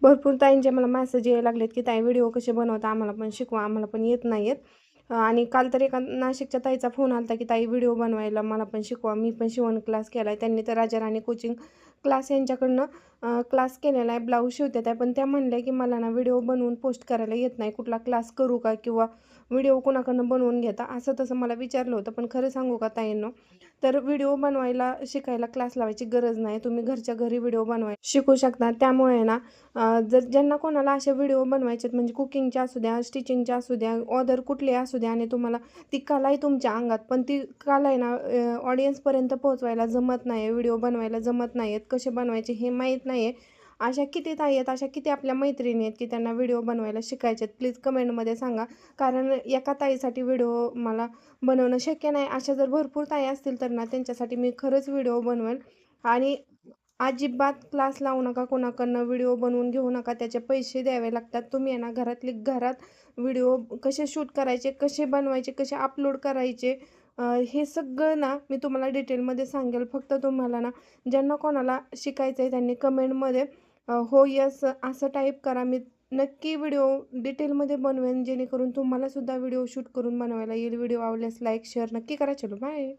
भरपूर ताईंचे मला मेसेज यायला लागलेत, की ताई व्हिडिओ कसे बनवता आम्हाला पण शिकवा, आम्हाला पण येत नाहीयेत. आणि काल तर एका नाशिकच्या ताईचा फोन आला की ताई व्हिडिओ बनवायला मला पण शिकवा. मी पण शिवण क्लास केला आहे. त्यांनी तर Raja Rani coaching class यांच्याकडनं class केलेला आहे. ब्लाऊज शिवतात आहे. पण त्या म्हणल्या, की मला ना व्हिडिओ बनवून पोस्ट करायला येत नाही. कुठला क्लास करू का? किंवा व्हिडिओ कुणाकडनं बनवून घेता? असं तसं मला विचारलं होतं. पण खरं सांगू का ताईंनो, तर व्हिडिओ बनवायला शिकायला क्लास लावायची गरज नाही. तुम्ही घरच्या घरी व्हिडिओ बनवायला शिकू शकता. त्यामुळे ना जर ज्यांना कोणाला असे व्हिडिओ बनवायचे आहेत म्हणजे कुकिंगच्या असू द्या, स्टिचिंगच्या असू द्या, ऑदर कुठले असू द्या आणि तुम्हाला ती कला आहे तुमच्या अंगात, पण ती कला आहे ना ऑडियन्सपर्यंत पोहोचवायला जमत नाही आहे, व्हिडिओ बनवायला जमत नाही आहेत, कसे बनवायचे हे माहीत नाही आहे. अशा किती ताई आहेत, अशा किती आपल्या मैत्रिणी आहेत, की त्यांना व्हिडिओ बनवायला शिकायचे आहेत. प्लीज कमेंटमध्ये सांगा. कारण एका ताईसाठी व्हिडिओ मला बनवणं शक्य नाही. अशा जर भरपूर ताई असतील तर ना त्यांच्यासाठी मी खरंच व्हिडिओ बनवेन. आणि अजिबात क्लास लावू नका कोणाकडनं, व्हिडिओ बनवून घेऊ नका, त्याचे पैसे द्यावे लागतात. तुम्ही आहे ना घरातली घरात व्हिडिओ कसे शूट करायचे, कसे बनवायचे, कसे अपलोड करायचे, हे सगळं ना मी तुम्हाला डिटेलमध्ये सांगेल. फक्त तुम्हाला ना ज्यांना कोणाला शिकायचं आहे त्यांनी कमेंटमध्ये हो, यस असं टाईप करा. मी नक्की व्हिडिओ डिटेलमध्ये बनवेन जेणेकरून तुम्हालासुद्धा व्हिडिओ शूट करून बनवायला येईल. व्हिडिओ आवडल्यास लाईक, शेअर नक्की करा. चलो बाय.